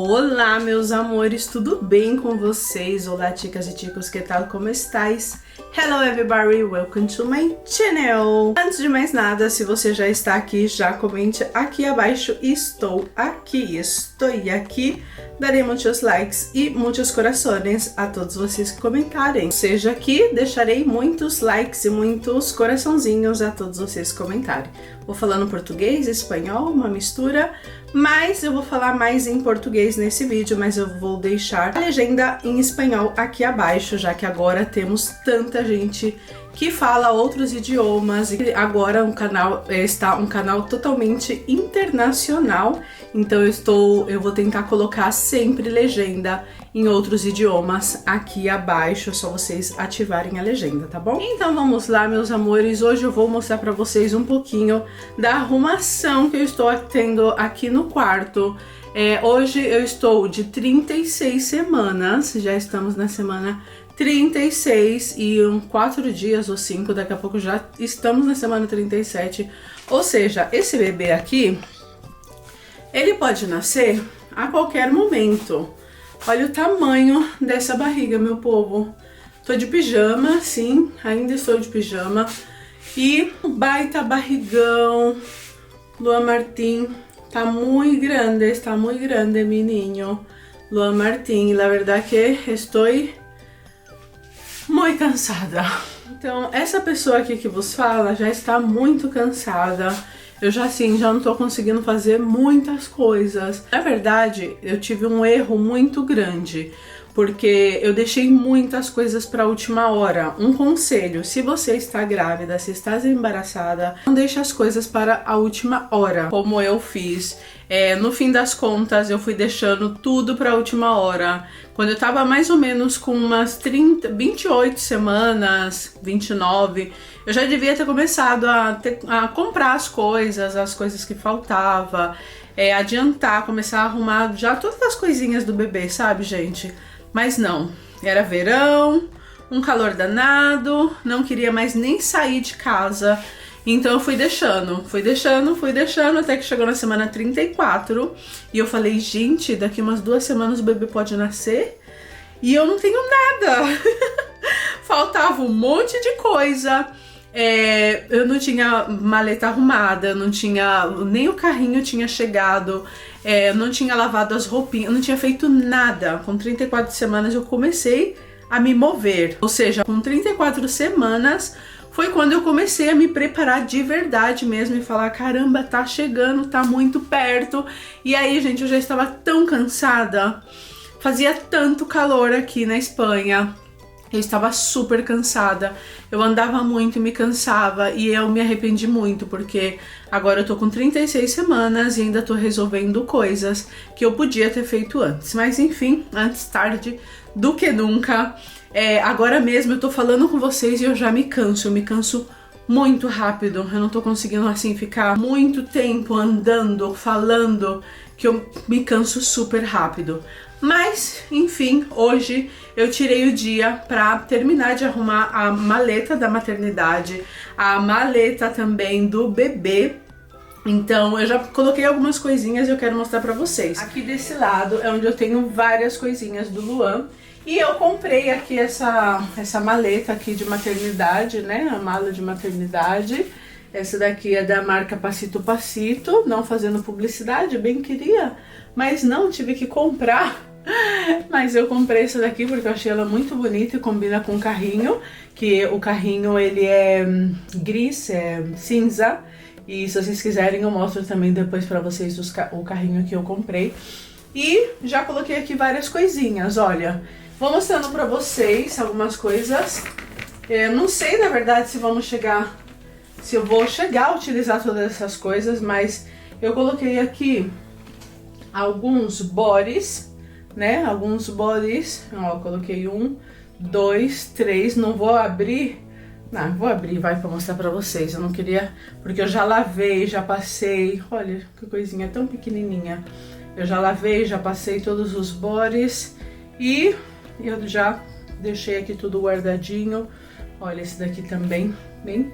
Olá, meus amores, tudo bem com vocês? Olá, chicas e chicos, que tal? Como estáis? Hello everybody, welcome to my channel! Antes de mais nada, se você já está aqui, já comente aqui abaixo, estou aqui. Darei muitos likes e muitos corações a todos vocês que comentarem. Seja aqui, deixarei muitos likes e muitos coraçãozinhos a todos vocês que comentarem. Vou falando português, espanhol, uma mistura, mas eu vou falar mais em português nesse vídeo, mas eu vou deixar a legenda em espanhol aqui abaixo, já que agora temos tanta gente que fala outros idiomas e agora o canal está um canal totalmente internacional, então eu vou tentar colocar sempre legenda em outros idiomas aqui abaixo, é só vocês ativarem a legenda, tá bom? Então vamos lá, meus amores, hoje eu vou mostrar pra vocês um pouquinho da arrumação que eu estou tendo aqui no quarto. Hoje eu estou de 36 semanas, já estamos na semana 36 e 4 dias ou 5, daqui a pouco já estamos na semana 37, ou seja, esse bebê aqui, ele pode nascer a qualquer momento. Olha o tamanho dessa barriga, meu povo. Tô de pijama, sim, ainda estou de pijama. E um baita barrigão. Luan Martín está muito grande, menino. Luan Martín, la verdad que estou muito cansada. Então, essa pessoa aqui que vos fala já está muito cansada. Eu já não tô conseguindo fazer muitas coisas. Na verdade, eu tive um erro muito grande, porque eu deixei muitas coisas para a última hora. Um conselho, se você está grávida, se está embaraçada, não deixe as coisas para a última hora, como eu fiz. No fim das contas, eu fui deixando tudo para a última hora. Quando eu tava mais ou menos com umas 28 semanas, 29, eu já devia ter começado a comprar as coisas que faltava, adiantar, começar a arrumar já todas as coisinhas do bebê, sabe, gente? Mas não, era verão, um calor danado, não queria mais nem sair de casa. Então eu fui deixando, até que chegou na semana 34 e eu falei, gente, daqui umas 2 semanas o bebê pode nascer e eu não tenho nada. Faltava um monte de coisa, eu não tinha maleta arrumada, não tinha, nem o carrinho tinha chegado, não tinha lavado as roupinhas, não tinha feito nada. Com 34 semanas eu comecei a me mover, ou seja, com 34 semanas foi quando eu comecei a me preparar de verdade mesmo e falar, caramba, tá chegando, tá muito perto. E aí, gente, eu já estava tão cansada, fazia tanto calor aqui na Espanha, eu estava super cansada, eu andava muito e me cansava e eu me arrependi muito, porque agora eu tô com 36 semanas e ainda tô resolvendo coisas que eu podia ter feito antes. Mas enfim, antes tarde do que nunca. Agora mesmo eu tô falando com vocês e eu já me canso, eu me canso muito rápido, eu não tô conseguindo assim ficar muito tempo andando, falando, que eu me canso super rápido. Mas, enfim, hoje eu tirei o dia pra terminar de arrumar a maleta da maternidade, a maleta também do bebê. Então eu já coloquei algumas coisinhas e eu quero mostrar pra vocês. Aqui desse lado é onde eu tenho várias coisinhas do Luan. E eu comprei aqui essa maleta aqui de maternidade, né? A mala de maternidade. Essa daqui é da marca Passito Passito, não fazendo publicidade, bem queria, mas não, tive que comprar. Mas eu comprei essa daqui porque eu achei ela muito bonita e combina com o carrinho, que o carrinho ele é gris, cinza. E se vocês quiserem eu mostro também depois pra vocês o carrinho que eu comprei. E já coloquei aqui várias coisinhas, olha. Vou mostrando pra vocês algumas coisas. Eu não sei, na verdade, se eu vou chegar a utilizar todas essas coisas, mas eu coloquei aqui alguns bodies, né? Alguns bodies. Ó, coloquei 1, 2, 3. Não vou abrir. Não, vou abrir, vai, pra mostrar pra vocês. Eu não queria, porque eu já lavei, já passei. Olha que coisinha tão pequenininha. Eu já lavei, já passei todos os bodies e eu já deixei aqui tudo guardadinho. Olha esse daqui também, bem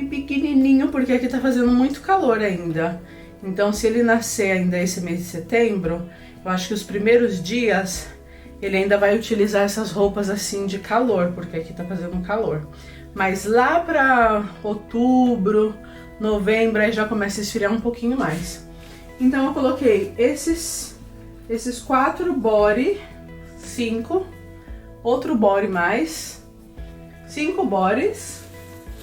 pequenininho, porque aqui tá fazendo muito calor ainda. Então se ele nascer ainda esse mês de setembro, Eu acho que os primeiros dias ele ainda vai utilizar essas roupas assim de calor, porque aqui tá fazendo calor. Mas lá pra outubro, novembro, aí já começa a esfriar um pouquinho mais. Então eu coloquei esses 4 body, 5, outro body mais, 5 bodies.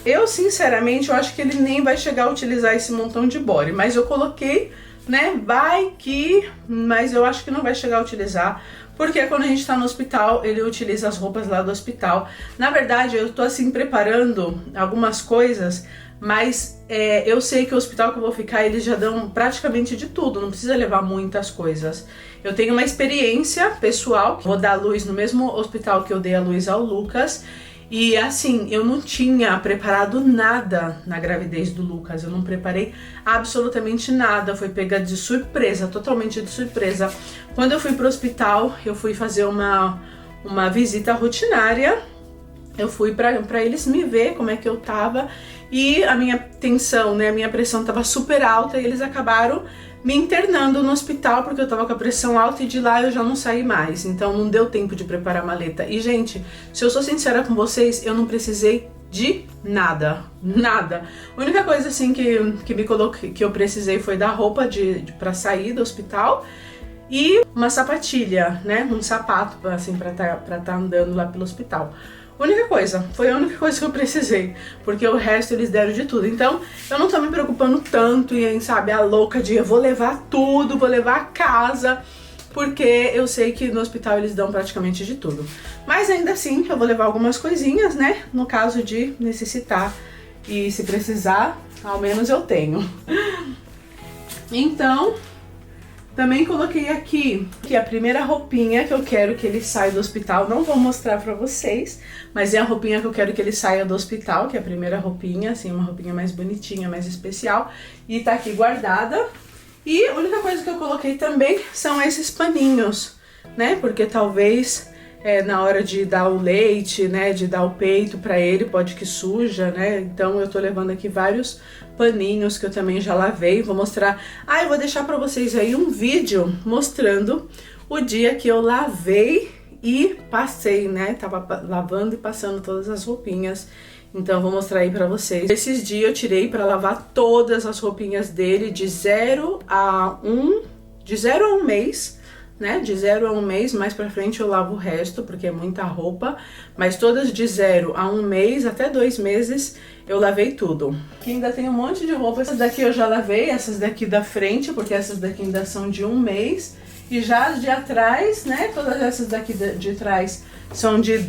Eu sinceramente, eu acho que ele nem vai chegar a utilizar esse montão de body, mas eu coloquei, né, vai que, mas eu acho que não vai chegar a utilizar, porque quando a gente tá no hospital, ele utiliza as roupas lá do hospital. Na verdade, eu tô assim preparando algumas coisas, mas eu sei que o hospital que eu vou ficar, eles já dão praticamente de tudo, não precisa levar muitas coisas. Eu tenho uma experiência pessoal, que vou dar a luz no mesmo hospital que eu dei a luz ao Lucas, e assim, eu não tinha preparado nada na gravidez do Lucas, eu não preparei absolutamente nada, foi pega de surpresa, totalmente de surpresa. Quando eu fui pro hospital, eu fui fazer uma visita rotinária, eu fui pra eles me ver como é que eu tava, e a minha tensão, né, a minha pressão tava super alta, e eles acabaram me internando no hospital porque eu tava com a pressão alta e de lá eu já não saí mais, então não deu tempo de preparar a maleta. E gente, se eu sou sincera com vocês, eu não precisei de nada, nada. A única coisa assim que eu precisei foi da roupa pra sair do hospital e uma sapatilha, né, um sapato assim pra tá andando lá pelo hospital. Foi a única coisa que eu precisei, porque o resto eles deram de tudo. Então, eu não tô me preocupando tanto em, sabe, a louca de eu vou levar tudo, vou levar a casa, porque eu sei que no hospital eles dão praticamente de tudo. Mas ainda assim, eu vou levar algumas coisinhas, né, no caso de necessitar, e se precisar, ao menos eu tenho. Então, também coloquei aqui que a primeira roupinha que eu quero que ele saia do hospital, não vou mostrar pra vocês, mas é a roupinha que eu quero que ele saia do hospital, que é a primeira roupinha, assim, uma roupinha mais bonitinha, mais especial, e tá aqui guardada. E a única coisa que eu coloquei também são esses paninhos, né, porque talvez na hora de dar o leite, né, de dar o peito pra ele, pode que suja, né, então eu tô levando aqui vários paninhos que eu também já lavei, vou mostrar, eu vou deixar pra vocês aí um vídeo mostrando o dia que eu lavei e passei, né, tava lavando e passando todas as roupinhas, então eu vou mostrar aí pra vocês. Esses dias eu tirei pra lavar todas as roupinhas dele de 0 a 1 mês, né, de 0 a 1 mês, mais pra frente eu lavo o resto, porque é muita roupa, mas todas de 0 a 1 mês, até 2 meses, eu lavei tudo. Aqui ainda tem um monte de roupa, essas daqui eu já lavei, essas daqui da frente, porque essas daqui ainda são de 1 mês, e já as de atrás, né, todas essas daqui de trás são de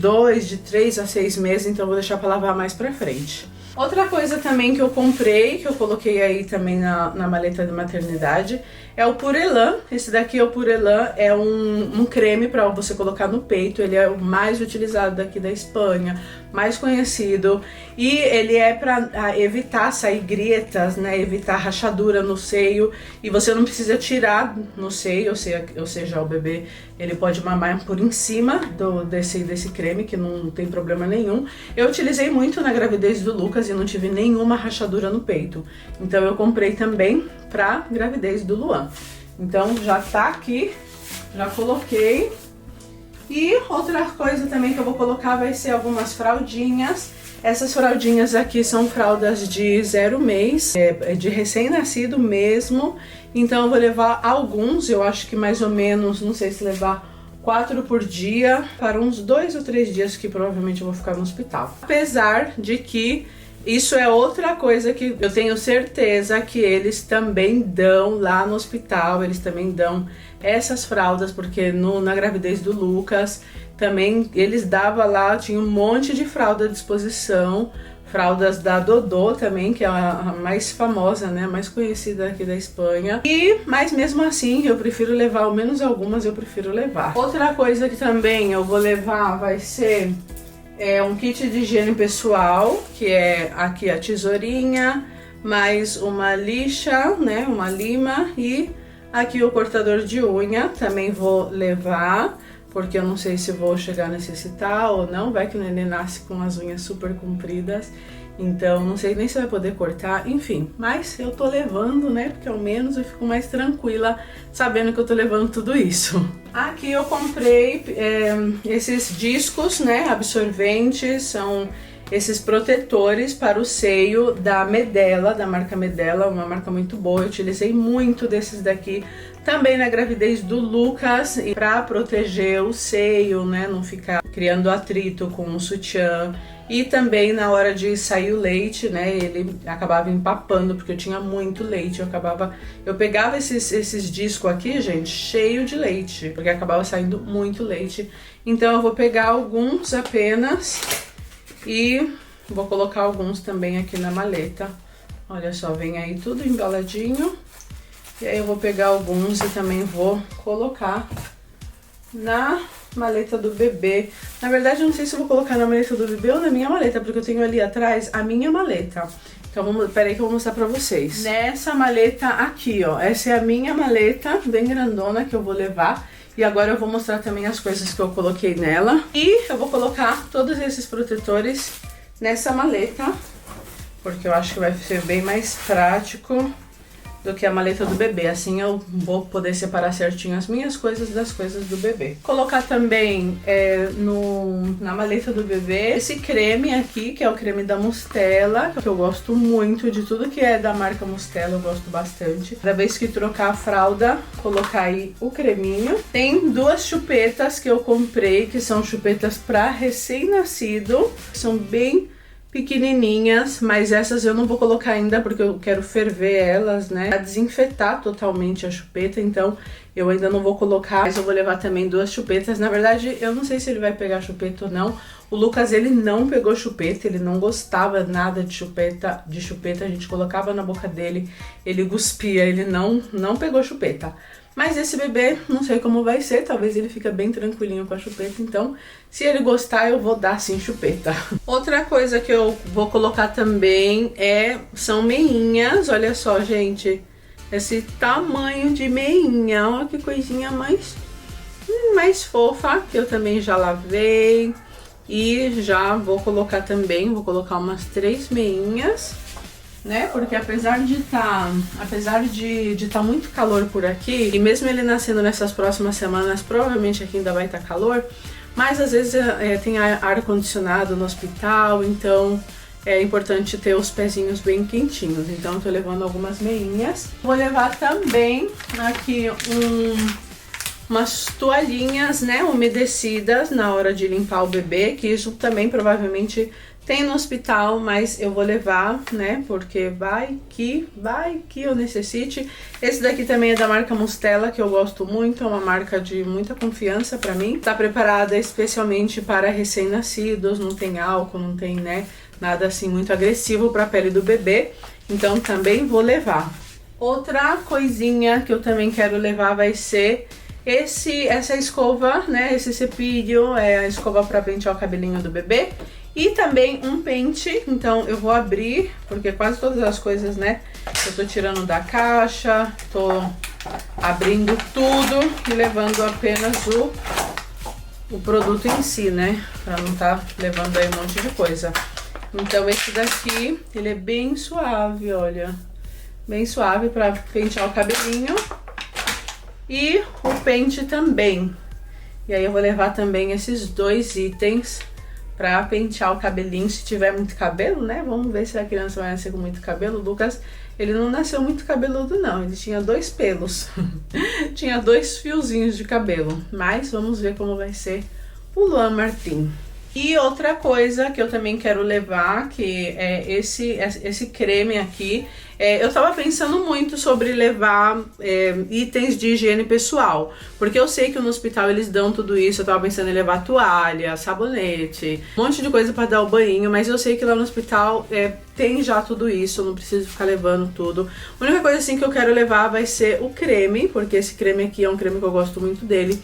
3 a 6 meses, então eu vou deixar pra lavar mais pra frente. Outra coisa também que eu comprei, que eu coloquei aí também na maleta de maternidade, é o Purelan. Esse daqui é o Purelan, é um creme para você colocar no peito. Ele é o mais utilizado daqui da Espanha, mais conhecido. E ele é para evitar sair grietas, né, evitar rachadura no seio. E você não precisa tirar no seio, ou seja, o bebê ele pode mamar por em cima desse creme, que não tem problema nenhum. Eu utilizei muito na gravidez do Lucas e não tive nenhuma rachadura no peito. Então eu comprei também pra gravidez do Luan. Então já tá aqui, já coloquei. E outra coisa também que eu vou colocar vai ser algumas fraldinhas. Essas fraldinhas aqui são fraldas de 0 mês, de recém-nascido mesmo. Então eu vou levar alguns, eu acho que mais ou menos, não sei se levar 4 por dia, para uns 2 ou 3 dias que provavelmente eu vou ficar no hospital. Apesar de que isso é outra coisa que eu tenho certeza que eles também dão lá no hospital, eles também dão essas fraldas, porque na gravidez do Lucas também eles davam lá, tinha um monte de fralda à disposição, fraldas da Dodô também, que é a mais famosa, né, a mais conhecida aqui da Espanha. Mas mesmo assim, eu prefiro levar, ao menos algumas eu prefiro levar. Outra coisa que também eu vou levar vai ser um kit de higiene pessoal, que é aqui a tesourinha, mais uma lixa, né, uma lima, e aqui o cortador de unha, também vou levar, porque eu não sei se vou chegar a necessitar ou não, vai que o neném nasce com as unhas super compridas. Então, não sei nem se vai poder cortar, enfim. Mas eu tô levando, né? Porque ao menos eu fico mais tranquila sabendo que eu tô levando tudo isso. Aqui eu comprei esses discos, né? Absorventes, são esses protetores para o seio da Medela, da marca Medela, uma marca muito boa. Eu utilizei muito desses daqui também na gravidez do Lucas, e para proteger o seio, né? Não ficar criando atrito com o sutiã. E também na hora de sair o leite, né, ele acabava empapando, porque eu tinha muito leite, eu pegava esses discos aqui, gente, cheio de leite, porque acabava saindo muito leite. Então eu vou pegar alguns apenas e vou colocar alguns também aqui na maleta. Olha só, vem aí tudo embaladinho. E aí eu vou pegar alguns e também vou colocar na maleta do bebê. Na verdade, eu não sei se eu vou colocar na maleta do bebê ou na minha maleta, porque eu tenho ali atrás a minha maleta. Então, peraí que eu vou mostrar pra vocês. Nessa maleta aqui, ó, essa é a minha maleta, bem grandona, que eu vou levar. E agora eu vou mostrar também as coisas que eu coloquei nela. E eu vou colocar todos esses protetores nessa maleta, porque eu acho que vai ser bem mais prático do que a maleta do bebê. Assim eu vou poder separar certinho as minhas coisas das coisas do bebê. Colocar também na maleta do bebê esse creme aqui, que é o creme da Mustela, que eu gosto muito. De tudo que é da marca Mustela eu gosto bastante. Cada vez que trocar a fralda, colocar aí o creminho. Tem duas chupetas que eu comprei, que são chupetas para recém-nascido. São bem pequenininhas, mas essas eu não vou colocar ainda porque eu quero ferver elas, né, pra desinfetar totalmente a chupeta. Então eu ainda não vou colocar, mas eu vou levar também duas chupetas. Na verdade, eu não sei se ele vai pegar chupeta ou não. O Lucas, ele não pegou chupeta, ele não gostava nada de chupeta. A gente colocava na boca dele, ele cuspia, ele não pegou chupeta. Mas esse bebê, não sei como vai ser, talvez ele fique bem tranquilinho com a chupeta, então se ele gostar eu vou dar sim chupeta. Outra coisa que eu vou colocar também são meinhas, olha só gente, esse tamanho de meinha, olha que coisinha mais fofa, que eu também já lavei e já vou colocar também, vou colocar umas 3 meinhas. Né? Porque apesar de tá muito calor por aqui, e mesmo ele nascendo nessas próximas semanas, provavelmente aqui ainda vai estar calor, mas às vezes tem ar-condicionado no hospital, então é importante ter os pezinhos bem quentinhos. Então eu tô levando algumas meinhas. Vou levar também aqui umas toalhinhas, né, umedecidas na hora de limpar o bebê, que isso também provavelmente tem no hospital, mas eu vou levar, né, porque vai que eu necessite. Esse daqui também é da marca Mustela, que eu gosto muito, é uma marca de muita confiança pra mim. Tá preparada especialmente para recém-nascidos, não tem álcool, não tem, né, nada assim muito agressivo pra pele do bebê, então também vou levar. Outra coisinha que eu também quero levar vai ser essa escova, né, esse cepilho, a escova pra pentear o cabelinho do bebê. E também um pente, então eu vou abrir, porque quase todas as coisas, né, eu tô tirando da caixa, tô abrindo tudo e levando apenas o produto em si, né, pra não tá levando aí um monte de coisa. Então esse daqui, ele é bem suave, olha, bem suave pra pentear o cabelinho. E o pente também. E aí eu vou levar também esses dois itens pra pentear o cabelinho, se tiver muito cabelo, né? Vamos ver se a criança vai nascer com muito cabelo. O Lucas, ele não nasceu muito cabeludo não, ele tinha 2 pelos. Tinha 2 fiozinhos de cabelo. Mas vamos ver como vai ser o Luan Martin. E outra coisa que eu também quero levar, que é esse creme aqui. Eu tava pensando muito sobre levar itens de higiene pessoal, porque eu sei que no hospital eles dão tudo isso. Eu tava pensando em levar toalha, sabonete, um monte de coisa pra dar o banho, mas eu sei que lá no hospital tem já tudo isso, eu não preciso ficar levando tudo. A única coisa assim que eu quero levar vai ser o creme, porque esse creme aqui é um creme que eu gosto muito dele.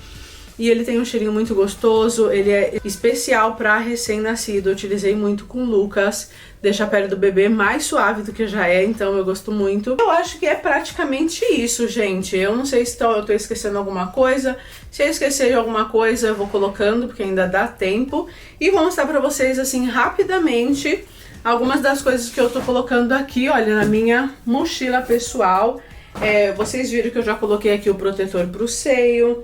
E ele tem um cheirinho muito gostoso, ele é especial para recém-nascido. Eu utilizei muito com o Lucas, deixa a pele do bebê mais suave do que já é, então eu gosto muito. Eu acho que é praticamente isso, gente. Eu não sei se eu tô esquecendo alguma coisa. Se eu esquecer de alguma coisa, eu vou colocando, porque ainda dá tempo. E vou mostrar pra vocês, assim, rapidamente, algumas das coisas que eu tô colocando aqui, olha, na minha mochila pessoal. Vocês viram que eu já coloquei aqui o protetor pro seio.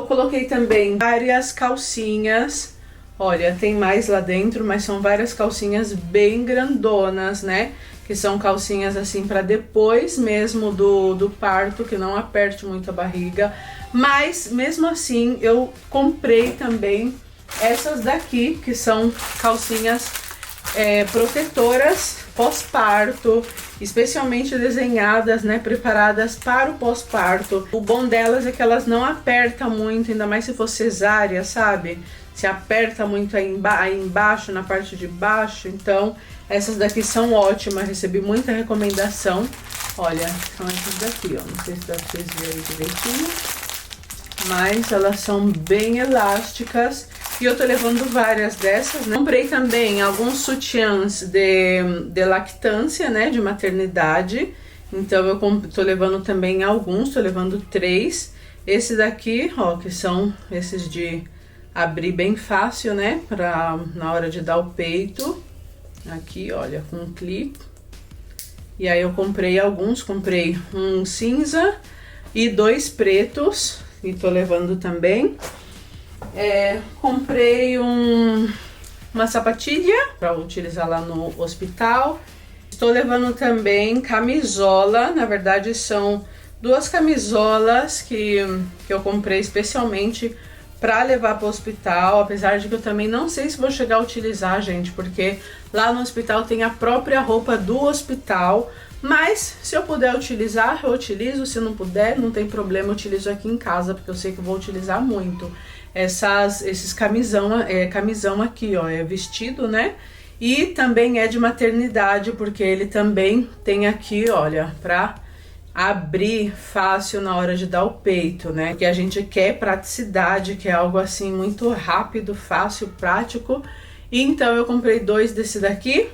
Coloquei também várias calcinhas. Olha, tem mais lá dentro, mas são várias calcinhas bem grandonas, né? Que são calcinhas assim para depois mesmo do parto, que não aperte muito a barriga. Mas mesmo assim eu comprei também essas daqui, que são calcinhas protetoras pós-parto, especialmente desenhadas, né, preparadas para o pós-parto. O bom delas é que elas não apertam muito, ainda mais se for cesárea, sabe? Se aperta muito aí embaixo, na parte de baixo. Então essas daqui são ótimas, recebi muita recomendação. Olha, são essas daqui, ó, não sei se dá pra vocês verem direitinho, mas elas são bem elásticas. E eu tô levando várias dessas, né? Comprei também alguns sutiãs de lactância, né? De maternidade. Então eu tô levando também alguns, tô levando 3. Esse daqui, ó, que são esses de abrir bem fácil, né? Na hora de dar o peito. Aqui, olha, com um clipe. E aí eu comprei alguns, comprei um cinza e 2 pretos. E tô levando também. Comprei uma sapatilha para utilizar lá no hospital. Estou levando também camisola. Na verdade são 2 camisolas que eu comprei especialmente para levar para o hospital. Apesar de que eu também não sei se vou chegar a utilizar, gente, porque lá no hospital tem a própria roupa do hospital. Mas se eu puder utilizar, eu utilizo. Se não puder, não tem problema, eu utilizo aqui em casa, porque eu sei que eu vou utilizar muito. Esses camisão aqui, ó, é vestido, né? E também é de maternidade, porque ele também tem aqui, olha, pra abrir fácil na hora de dar o peito, né? Porque a gente quer praticidade, que é algo assim muito rápido, fácil, prático. E então eu comprei 2 desse daqui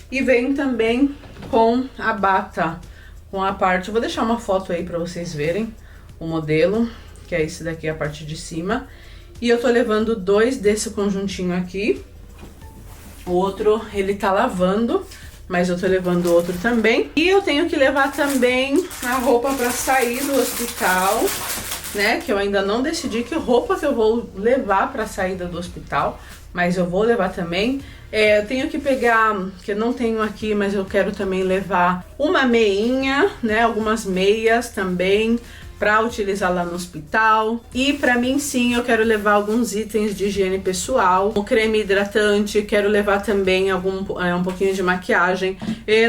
e vem também com a bata, com a parte. Eu vou deixar uma foto aí pra vocês verem o modelo, que é esse daqui, a parte de cima. E eu tô levando 2 desse conjuntinho aqui. O outro ele tá lavando, mas eu tô levando outro também. E eu tenho que levar também a roupa pra sair do hospital, né? Que eu ainda não decidi que roupa que eu vou levar pra saída do hospital, mas eu vou levar também. Eu tenho que pegar, que eu não tenho aqui, mas eu quero também levar uma meinha, né? Algumas meias também, para utilizar lá no hospital. E para mim sim, eu quero levar alguns itens de higiene pessoal, o creme hidratante, quero levar também um pouquinho de maquiagem.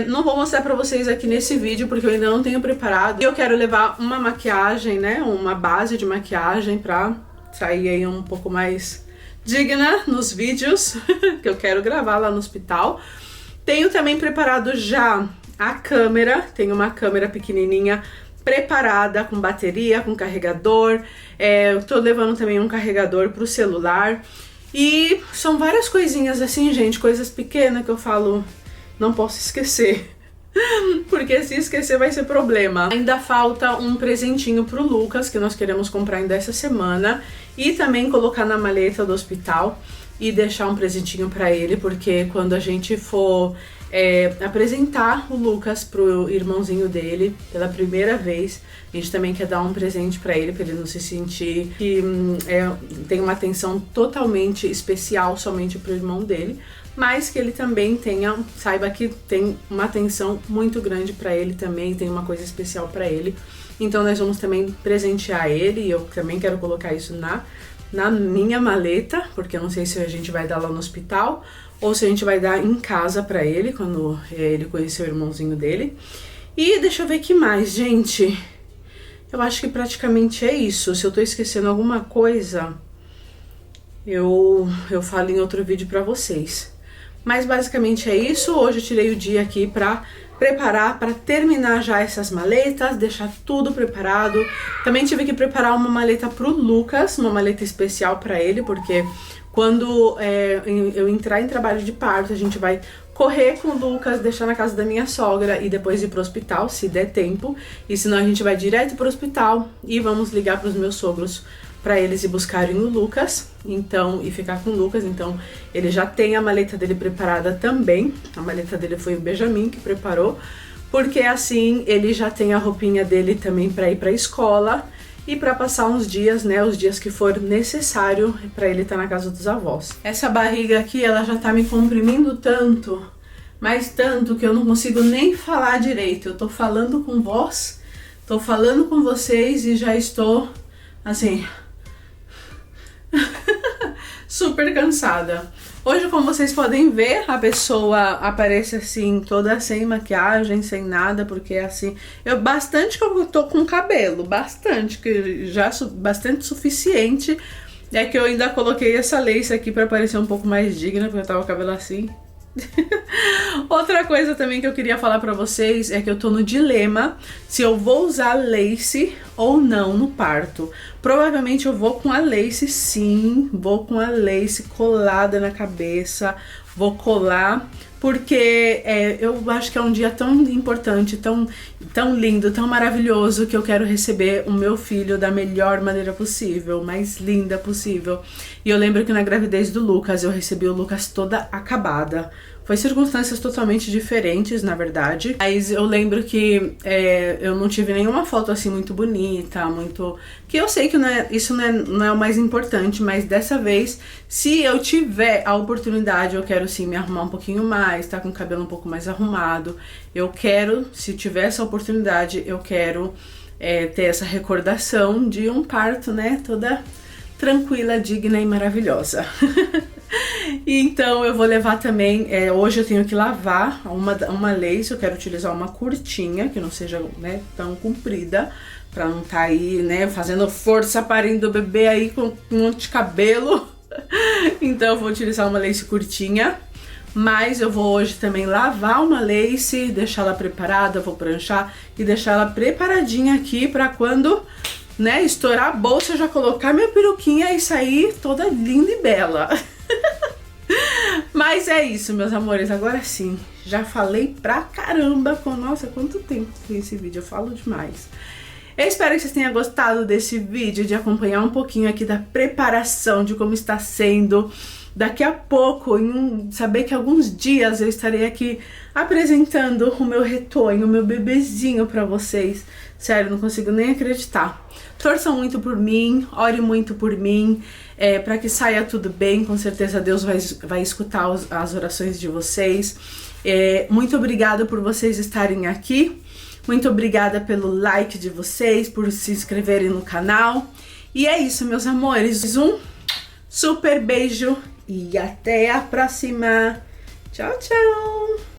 Não vou mostrar para vocês aqui nesse vídeo porque eu ainda não tenho preparado. Eu quero levar uma maquiagem, né, uma base de maquiagem para sair aí um pouco mais digna nos vídeos que eu quero gravar lá no hospital. Tenho também preparado já a câmera, tenho uma câmera pequenininha preparada, com bateria, com carregador. Eu tô levando também um carregador pro celular. E são várias coisinhas assim, gente, coisas pequenas que eu falo, não posso esquecer. Porque se esquecer vai ser problema. Ainda falta um presentinho pro Lucas, que nós queremos comprar ainda essa semana. E também colocar na maleta do hospital e deixar um presentinho pra ele, porque quando a gente for apresentar o Lucas pro irmãozinho dele pela primeira vez, a gente também quer dar um presente pra ele não se sentir que tem uma atenção totalmente especial somente pro irmão dele, mas que ele também saiba que tem uma atenção muito grande pra ele também, tem uma coisa especial pra ele. Então nós vamos também presentear ele, e eu também quero colocar isso na minha maleta, porque eu não sei se a gente vai dar lá no hospital ou se a gente vai dar em casa pra ele, quando ele conhecer o irmãozinho dele. E deixa eu ver o que mais, gente. Eu acho que praticamente é isso. Se eu tô esquecendo alguma coisa, eu falo em outro vídeo pra vocês. Mas basicamente é isso. Hoje eu tirei o dia aqui pra preparar, para terminar já essas maletas, deixar tudo preparado. Também tive que preparar uma maleta pro Lucas, uma maleta especial para ele, porque quando eu entrar em trabalho de parto, a gente vai correr com o Lucas, deixar na casa da minha sogra e depois ir pro hospital, se der tempo. E senão a gente vai direto pro hospital e vamos ligar pros meus sogros para eles ir buscarem o Lucas, então, e ficar com o Lucas. Então ele já tem a maleta dele preparada também. A maleta dele foi o Benjamin que preparou, porque assim ele já tem a roupinha dele também para ir para a escola e para passar uns dias, né, os dias que for necessário para ele estar na casa dos avós. Essa barriga aqui, ela já tá me comprimindo tanto, mas tanto que eu não consigo nem falar direito. Eu tô falando com voz, tô falando com vocês e já estou assim super cansada. Hoje, como vocês podem ver, a pessoa aparece assim, toda sem maquiagem, sem nada, porque assim, bastante que eu tô com cabelo, bastante, que já bastante suficiente. É que eu ainda coloquei essa lace aqui pra parecer um pouco mais digna, porque eu tava com o cabelo assim. Outra coisa também que eu queria falar pra vocês é que eu tô no dilema se eu vou usar lace ou não no parto. Provavelmente eu vou com a lace, sim, vou com a lace colada na cabeça, vou colar, porque eu acho que é um dia tão importante, tão lindo, tão maravilhoso, que eu quero receber o meu filho da melhor maneira possível, mais linda possível. E eu lembro que na gravidez do Lucas, eu recebi o Lucas toda acabada. Foi circunstâncias totalmente diferentes, na verdade. Mas eu lembro que eu não tive nenhuma foto assim muito bonita, muito... Que eu sei que isso não é o mais importante, mas dessa vez, se eu tiver a oportunidade, eu quero sim me arrumar um pouquinho mais, tá com o cabelo um pouco mais arrumado. Eu quero, se tiver essa oportunidade, eu quero ter essa recordação de um parto, né, toda tranquila, digna e maravilhosa. Então eu vou levar também, hoje eu tenho que lavar uma lace, eu quero utilizar uma curtinha, que não seja, né, tão comprida, pra não tá aí, né, fazendo força parindo o bebê aí com um monte de cabelo. Então eu vou utilizar uma lace curtinha, mas eu vou hoje também lavar uma lace, deixar ela preparada, vou pranchar e deixar ela preparadinha aqui pra quando, né, estourar a bolsa, já colocar minha peruquinha e sair toda linda e bela. Mas é isso, meus amores, agora sim, já falei pra caramba, nossa, quanto tempo foi esse vídeo, eu falo demais. Eu espero que vocês tenham gostado desse vídeo, de acompanhar um pouquinho aqui da preparação, de como está sendo. Daqui a pouco, saber que alguns dias eu estarei aqui apresentando o meu retoño, o meu bebezinho pra vocês. Sério, não consigo nem acreditar. Torçam muito por mim, ore muito por mim, para que saia tudo bem. Com certeza Deus vai escutar as orações de vocês. Muito obrigada por vocês estarem aqui. Muito obrigada pelo like de vocês, por se inscreverem no canal. E é isso, meus amores. Um super beijo e até a próxima. Tchau, tchau!